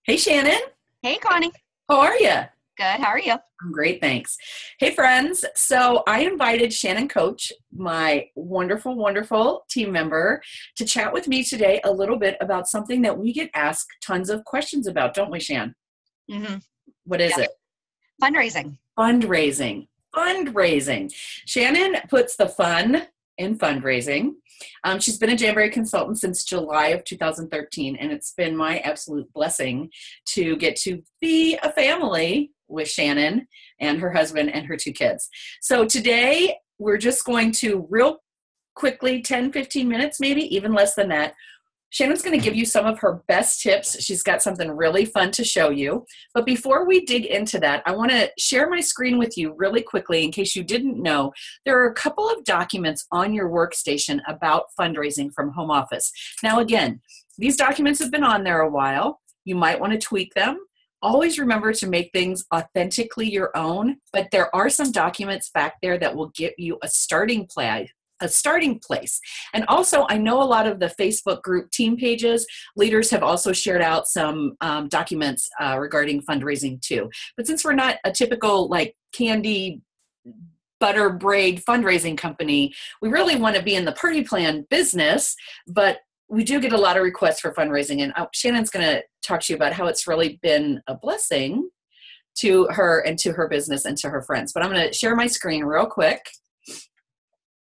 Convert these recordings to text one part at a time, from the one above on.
Hey, Shannon. Hey, Connie. How are you? Good. How are you? I'm great, thanks. Hey, friends. So I invited Shannon Coach, my wonderful, wonderful team member, to chat with me today a little bit about something that we get asked tons of questions about, don't we, Shan? Mm-hmm. What is Yep. it? Fundraising. Fundraising. Fundraising. Shannon puts the fun in fundraising. She's been a Jamberry consultant since July of 2013, and it's been my absolute blessing to get to be a family with Shannon and her husband and her two kids. So today we're just going to real quickly, 10, 15 minutes, maybe even less than that. Shannon's going to give you some of her best tips. She's got something really fun to show you. But before we dig into that, I want to share my screen with you really quickly in case you didn't know. There are a couple of documents on your workstation about fundraising from home office. Now, again, these documents have been on there a while. You might want to tweak them. Always remember to make things authentically your own, but there are some documents back there that will give you a starting place. And also, I know a lot of the Facebook group team pages, leaders have also shared out some documents regarding fundraising too. But since we're not a typical like candy butter braid fundraising company, we really want to be in the party plan business, but we do get a lot of requests for fundraising. And Shannon's going to talk to you about how it's really been a blessing to her and to her business and to her friends. But I'm going to share my screen real quick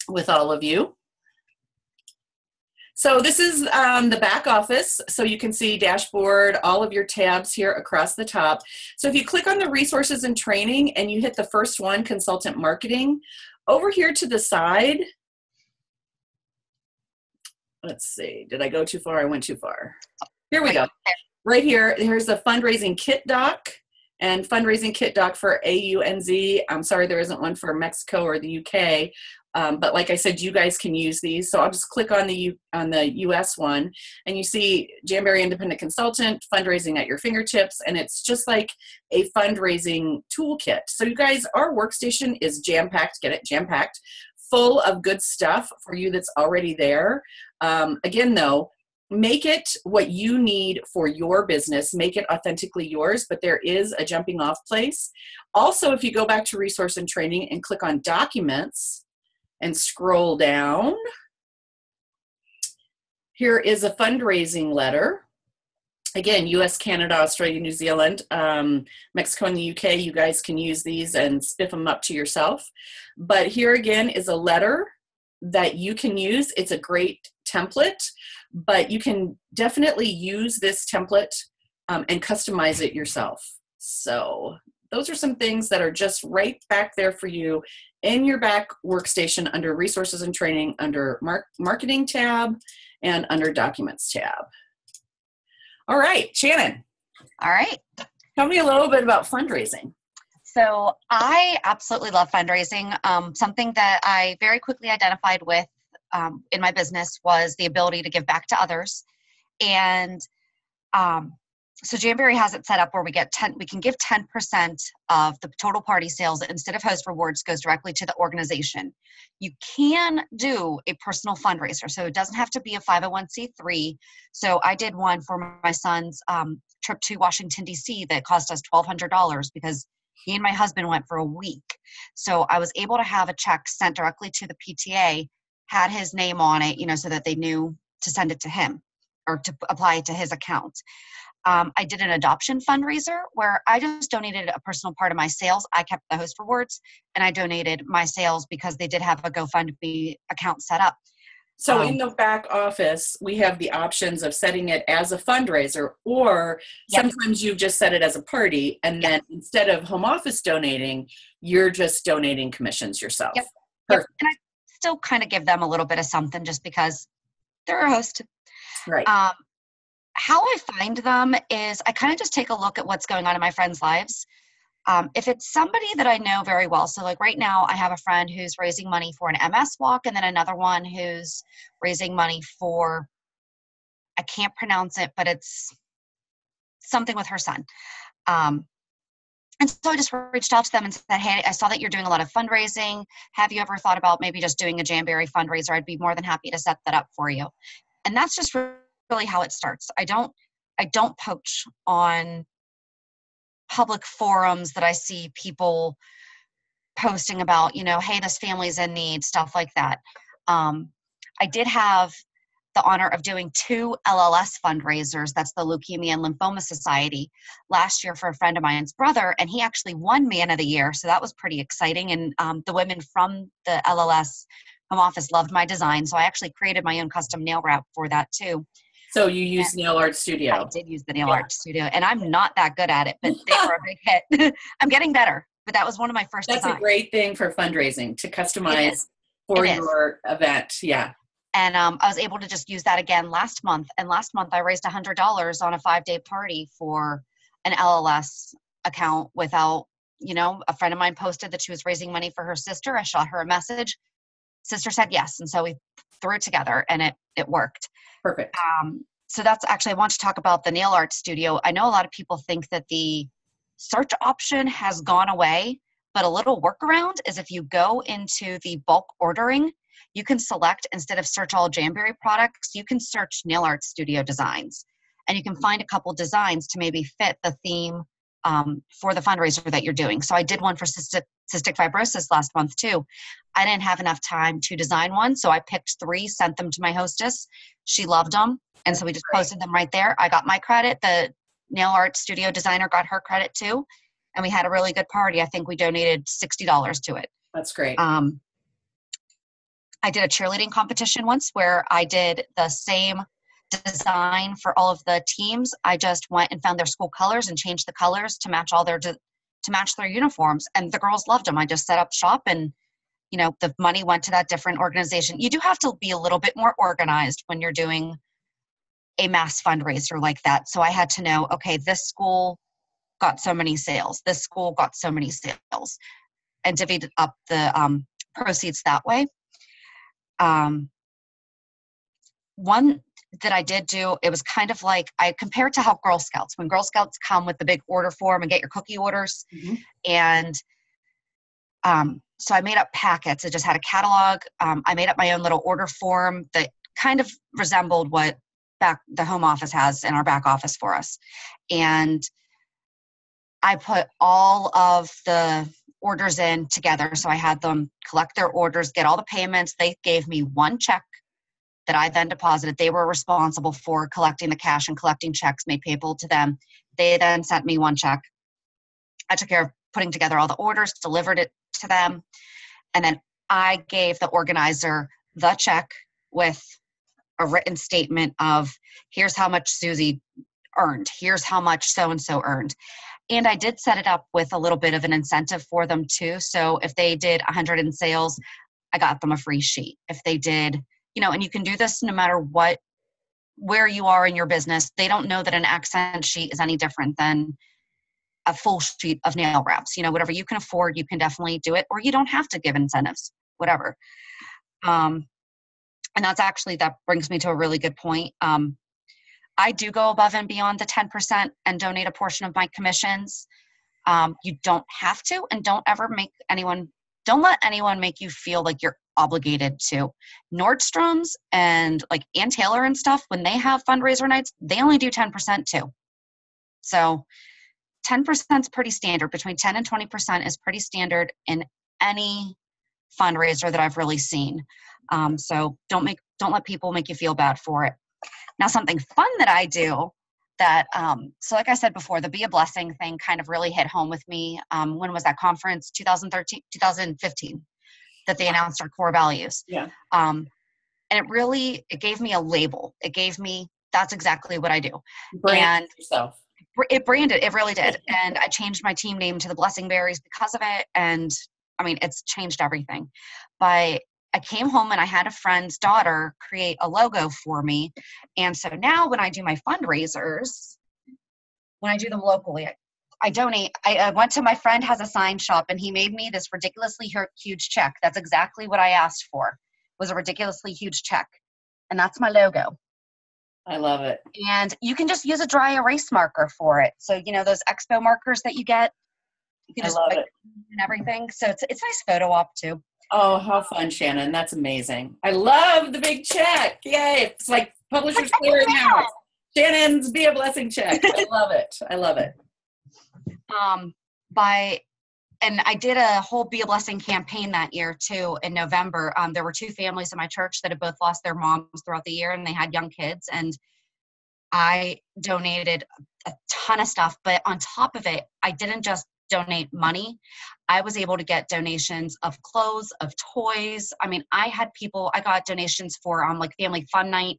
with all of you. So this is the back office. So you can see dashboard, all of your tabs here across the top. So if you click on the resources and training and you hit the first one, consultant marketing, over here to the side, let's see, did I go too far? I went too far. Here we go. Right here, here's the fundraising kit doc and fundraising kit doc for AUNZ. I'm sorry there isn't one for Mexico or the UK. But like I said, you guys can use these. So I'll just click on the US one, and you see Jamberry Independent Consultant, fundraising at your fingertips, and it's just like a fundraising toolkit. So you guys, our workstation is jam-packed, get it, jam-packed, full of good stuff for you that's already there. Again, though, make it what you need for your business. Make it authentically yours, but there is a jumping off place. Also, if you go back to resource and training and click on documents, and scroll down, here is a fundraising letter. Again, US, Canada, Australia, New Zealand, Mexico, and the UK, you guys can use these and spiff them up to yourself. But here again is a letter that you can use. It's a great template, but you can definitely use this template and customize it yourself. So those are some things that are just right back there for you in your back workstation under resources and training, under marketing tab, and under documents tab. All right, Shannon. All right. Tell me a little bit about fundraising. So I absolutely love fundraising. Something that I very quickly identified with in my business was the ability to give back to others. And so Jamberry has it set up where we can give 10% of the total party sales instead of host rewards goes directly to the organization. You can do a personal fundraiser, so it doesn't have to be a 501c3. So I did one for my son's trip to Washington, D.C. that cost us $1,200 because he and my husband went for a week. So I was able to have a check sent directly to the PTA, had his name on it, so that they knew to send it to him or to apply it to his account. I did an adoption fundraiser where I just donated a personal part of my sales. I kept the host rewards and I donated my sales because they did have a GoFundMe account set up. So in the back office, we have the options of setting it as a fundraiser, or sometimes you've just set it as a party, and then instead of home office donating, you're just donating commissions yourself. Yep. And I still kind of give them a little bit of something just because they're a host. Right. How I find them is I kind of just take a look at what's going on in my friends' lives. If it's somebody that I know very well, so like right now I have a friend who's raising money for an MS walk, and then another one who's raising money for, I can't pronounce it, but it's something with her son. And so I just reached out to them and said, hey, I saw that you're doing a lot of fundraising. Have you ever thought about maybe just doing a Jamberry fundraiser? I'd be more than happy to set that up for you. And that's just really how it starts. I don't I don't poach on public forums that I see people posting about, hey, this family's in need, stuff like that. I did have the honor of doing 2 LLS fundraisers. That's the Leukemia and Lymphoma Society last year for a friend of mine's brother, and he actually won Man of the Year. So that was pretty exciting. And the women from the LLS home office loved my design. So I actually created my own custom nail wrap for that too. So you used Nail Art Studio. I did use the Nail Art Studio, and I'm not that good at it, but they were a big hit. I'm getting better, but that was one of my first That's designs. a great thing for fundraising, to customize for your event. Yeah. And I was able to just use that again last month. And last month I raised $100 on a 5-day party for an LLS account without, a friend of mine posted that she was raising money for her sister. I shot her a message. Sister said yes. And so we threw it together, and it worked. Perfect. So that's actually, I want to talk about the Nail Art Studio. I know a lot of people think that the search option has gone away, but a little workaround is if you go into the bulk ordering, you can select, instead of search all Jamberry products, you can search Nail Art Studio designs. And you can find a couple designs to maybe fit the theme for the fundraiser that you're doing. So I did one for cystic fibrosis last month too. I didn't have enough time to design one, so I picked 3, sent them to my hostess. She loved them, and so we just posted them right there. I got my credit. The Nail Art Studio designer got her credit too, and we had a really good party. I think we donated $60 to it. That's great. I did a cheerleading competition once where I did the same design for all of the teams. I just went and found their school colors and changed the colors to match to match their uniforms, and the girls loved them. I just set up shop, and the money went to that different organization. You do have to be a little bit more organized when you're doing a mass fundraiser like that. So I had to know, okay, this school got so many sales, this school got so many sales, and divvied up the proceeds that way. One that I did do, it was kind of like, I compared to how Girl Scouts, when Girl Scouts come with the big order form and get your cookie orders. Mm-hmm. And so I made up packets. It just had a catalog. I made up my own little order form that kind of resembled what the home office has in our back office for us. And I put all of the orders in together. So I had them collect their orders, get all the payments. They gave me one check that I then deposited. They were responsible for collecting the cash and collecting checks made payable to them. They then sent me one check. I took care of putting together all the orders, delivered it to them, and then I gave the organizer the check with a written statement of, here's how much Susie earned, here's how much so-and-so earned. And I did set it up with a little bit of an incentive for them too. So if they did 100 in sales, I got them a free sheet. If they did, and you can do this no matter where you are in your business. They don't know that an accent sheet is any different than a full sheet of nail wraps. Whatever you can afford, you can definitely do it, or you don't have to give incentives, whatever. And that brings me to a really good point. I do go above and beyond the 10% and donate a portion of my commissions. You don't have to, and don't let anyone make you feel like you're obligated to. Nordstrom's and like Ann Taylor and stuff, when they have fundraiser nights, they only do 10% too. So 10% is pretty standard. Between 10 and 20% is pretty standard in any fundraiser that I've really seen. So don't let people make you feel bad for it. Now, something fun that I do that, so like I said before, the Be a Blessing thing kind of really hit home with me. When was that conference? 2015, that they announced our core values. Yeah. And it gave me a label. It gave me, that's exactly what I do. Brand yourself. It branded, it really did. And I changed my team name to the Blessingberries because of it. And it's changed everything. But I came home and I had a friend's daughter create a logo for me. And so now when I do my fundraisers, when I do them locally, I donate. I went to my friend has a sign shop, and he made me this ridiculously huge check. That's exactly what I asked for, was a ridiculously huge check. And that's my logo. I love it. And you can just use a dry erase marker for it. So, those expo markers that you get, you can just love it. And everything. So it's a nice photo op too. Oh, how fun, Shannon. That's amazing. I love the big check. Yay. It's like Publishers Clearinghouse. Shannon's Be a Blessing check. I love it. I love it. And I did a whole Be a Blessing campaign that year too in November. There were 2 families in my church that had both lost their moms throughout the year, and they had young kids. And I donated a ton of stuff, but on top of it, I didn't just donate money. I was able to get donations of clothes, of toys. I mean, I got donations for like family fun night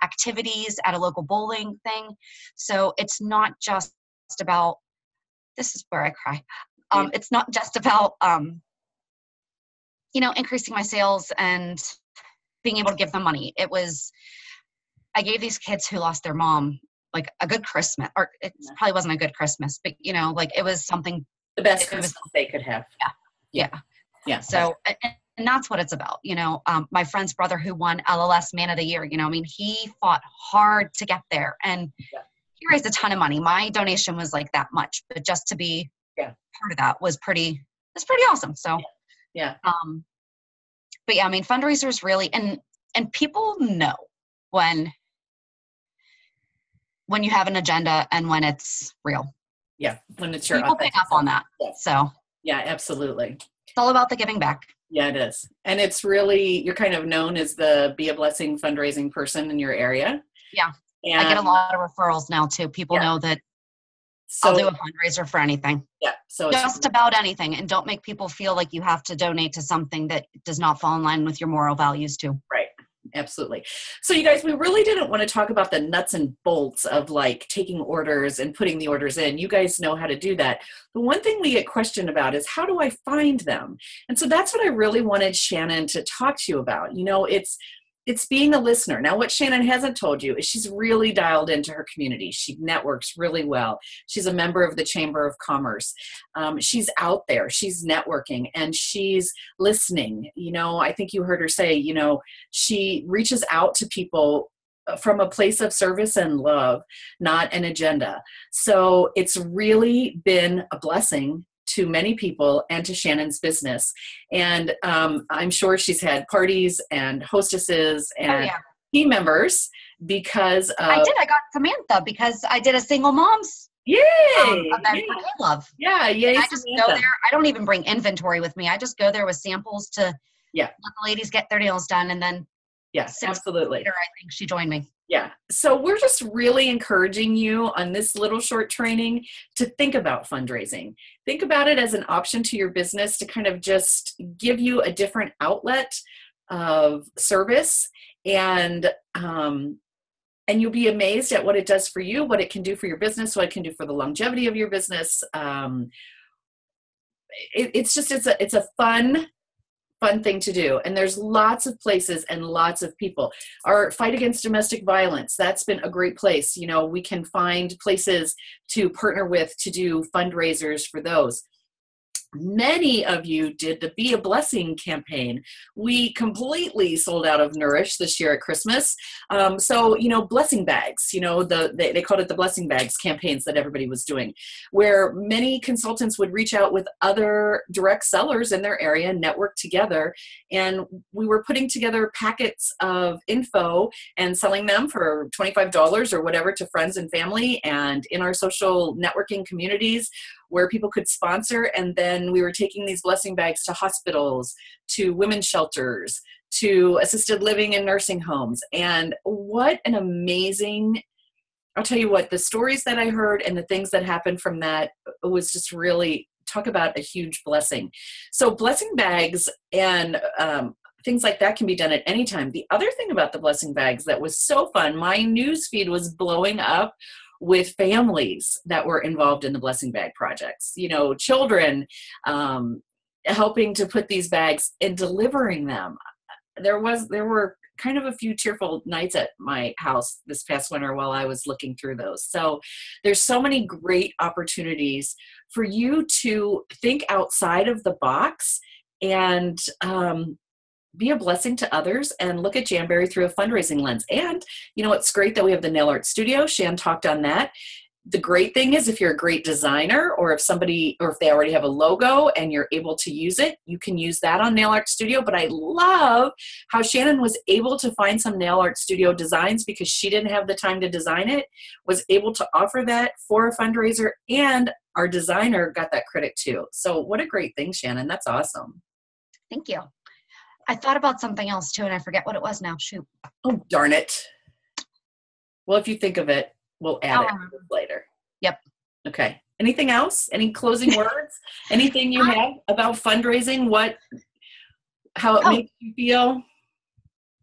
activities at a local bowling thing. So it's not just about, this is where I cry. It's not just about, increasing my sales and being able to give them money. I gave these kids who lost their mom like a good Christmas, or it probably wasn't a good Christmas, but it was something. The best Christmas they could have. Yeah. So, and that's what it's about. My friend's brother who won LLS Man of the Year, he fought hard to get there, and he raised a ton of money. My donation was like that much, but just to be part of that was pretty awesome. So, but yeah, fundraisers really, and people know when you have an agenda and when it's real. Yeah, when it's your people pick up on that. Yeah. So yeah, absolutely. It's all about the giving back. Yeah, it is. And it's really, you're kind of known as the Be a Blessing fundraising person in your area. Yeah. And I get a lot of referrals now too. People know that I'll do a fundraiser for anything. Yeah. So just about anything. And don't make people feel like you have to donate to something that does not fall in line with your moral values too. Right. Absolutely. So you guys, we really didn't want to talk about the nuts and bolts of like taking orders and putting the orders in. You guys know how to do that. The one thing we get questioned about is, how do I find them? And so that's what I really wanted Shannon to talk to you about. It's being a listener. Now, what Shannon hasn't told you is she's really dialed into her community. She networks really well. She's a member of the Chamber of Commerce. She's out there. She's networking and she's listening. I think you heard her say, she reaches out to people from a place of service and love, not an agenda. So it's really been a blessing to many people and to Shannon's business. And I'm sure she's had parties and hostesses and team members because I got Samantha because I did a single mom's event for love. Yeah. Yay. I just go there. I don't even bring inventory with me. I just go there with samples to let the ladies get their nails done. And then yes, absolutely. Later, I think she joined me. Yeah. So we're just really encouraging you on this little short training to think about fundraising. Think about it as an option to your business to kind of just give you a different outlet of service, and you'll be amazed at what it does for you, what it can do for your business, what it can do for the longevity of your business. It's a fun thing to do. And there's lots of places and lots of people. Our fight against domestic violence, that's been a great place. We can find places to partner with to do fundraisers for those. Many of you did the Be a Blessing campaign. We completely sold out of Nourish this year at Christmas. So, blessing bags, they called it the blessing bags campaigns that everybody was doing, where many consultants would reach out with other direct sellers in their area, network together. And we were putting together packets of info and selling them for $25 or whatever to friends and family and in our social networking communities where people could sponsor. And then we were taking these blessing bags to hospitals, to women's shelters, to assisted living and nursing homes. And what an amazing, I'll tell you what, the stories that I heard and the things that happened from that was just really, talk about a huge blessing. So blessing bags and things like that can be done at any time. The other thing about the blessing bags that was so fun, my news feed was blowing up with families that were involved in the blessing bag projects, children helping to put these bags and delivering them. There were kind of a few tearful nights at my house this past winter while I was looking through those. So there's so many great opportunities for you to think outside of the box and be a blessing to others and look at Jamberry through a fundraising lens. And it's great that we have the Nail Art Studio. Shan talked on that. the great thing is if you're a great designer, or if they already have a logo and you're able to use it, you can use that on Nail Art Studio. But I love how Shannon was able to find some Nail Art Studio designs because she didn't have the time to design it, was able to offer that for a fundraiser, and our designer got that credit too. So what a great thing, Shannon. That's awesome. Thank you. I thought about something else too, and I forget what it was now. Shoot. Oh, darn it. Well, if you think of it, we'll add it later. Yep. Okay. Anything else? Any closing words? Anything you have about fundraising? How it makes you feel?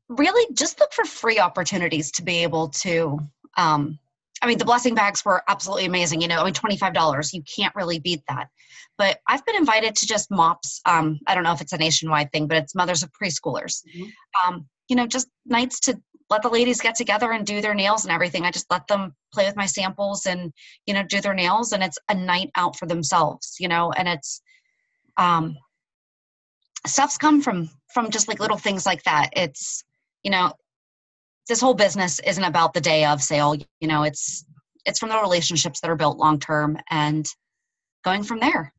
Really, just look for free opportunities to be able to. The blessing bags were absolutely amazing. $25. You can't really beat that. But I've been invited to just mops. I don't know if it's a nationwide thing, but it's mothers of preschoolers. Mm-hmm. Just nights to let the ladies get together and do their nails and everything. I just let them play with my samples and, do their nails, and it's a night out for themselves, and it's, stuff's come from just like little things like that. It's, this whole business isn't about the day of sale, it's from the relationships that are built long-term and going from there.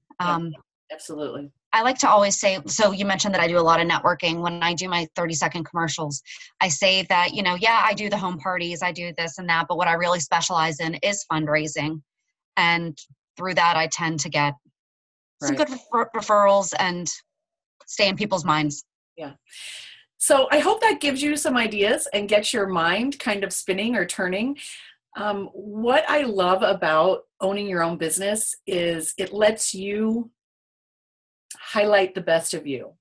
Absolutely. I like to always say, so you mentioned that I do a lot of networking. When I do my 30-second commercials, I say that, I do the home parties, I do this and that, but what I really specialize in is fundraising. And through that, I tend to get some good referrals and stay in people's minds. Yeah. So I hope that gives you some ideas and gets your mind kind of spinning or turning. What I love about owning your own business is it lets you highlight the best of you.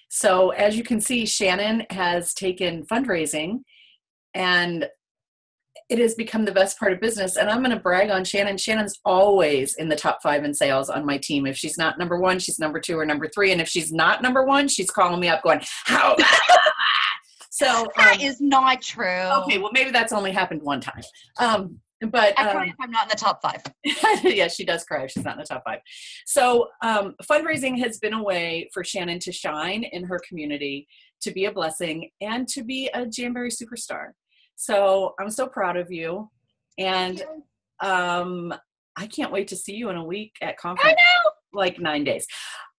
So as you can see, Shannon has taken fundraising and it has become the best part of business. And I'm going to brag on Shannon. Shannon's always in the top 5 in sales on my team. If she's not number 1, she's number 2 or number 3. And if she's not number 1, she's calling me up going, how? So that is not true. Okay. Well, maybe that's only happened one time. But I cry if I'm not in the top 5. Yeah, she does cry if she's not in the top 5. So fundraising has been a way for Shannon to shine in her community, to be a blessing, and to be a Jamberry superstar. So I'm so proud of you. And I can't wait to see you in a week at conference. I know. Like 9 days.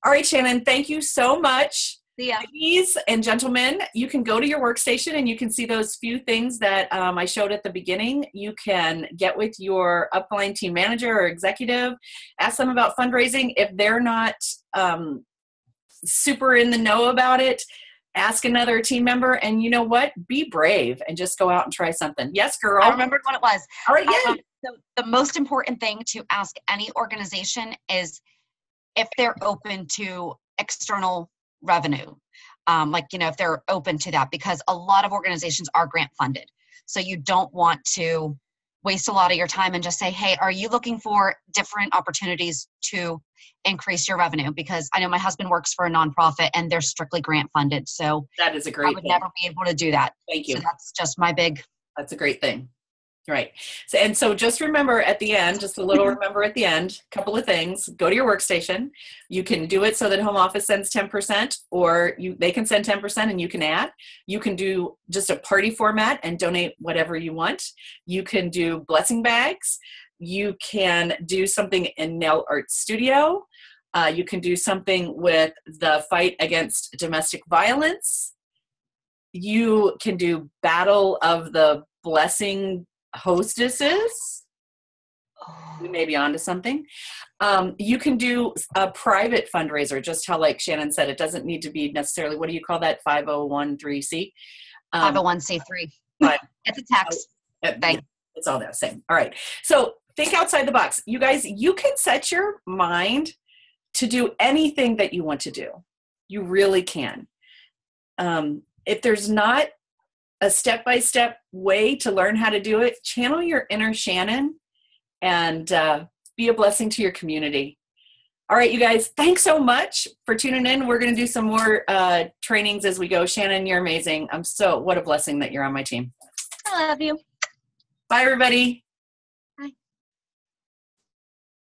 All right, Shannon, thank you so much. Yeah. Ladies and gentlemen, you can go to your workstation and you can see those few things that I showed at the beginning. You can get with your upline team manager or executive, ask them about fundraising. If they're not super in the know about it, ask another team member, and you know what? Be brave and just go out and try something. Yes, girl. I remembered what it was. All right, yeah. The most important thing to ask any organization is if they're open to external revenue, if they're open to that, because a lot of organizations are grant funded. So you don't want to waste a lot of your time and just say, hey, are you looking for different opportunities to increase your revenue? Because I know my husband works for a nonprofit and they're strictly grant funded. So that is a great I would never be able to do that. Thank you. So that's just that's a great thing. Right. So just remember at the end, just a little remember at the end, a couple of things. Go to your workstation. You can do it so that home office sends 10%, or they can send 10% and you can add. You can do just a party format and donate whatever you want. You can do blessing bags. You can do something in Nail Art Studio. You can do something with the fight against domestic violence. You can do Battle of the Blessing Hostesses. We may be onto something. You can do a private fundraiser, just how, like Shannon said, it doesn't need to be necessarily, what do you call that? 501c? 501c3. It's a tax thing. It's all that same. All right. So think outside the box. You guys, you can set your mind to do anything that you want to do. You really can. If there's not a step-by-step way to learn how to do it, channel your inner Shannon and be a blessing to your community. All right, you guys, thanks so much for tuning in. We're going to do some more trainings as we go. Shannon, you're amazing. What a blessing that you're on my team. I love you. Bye, everybody.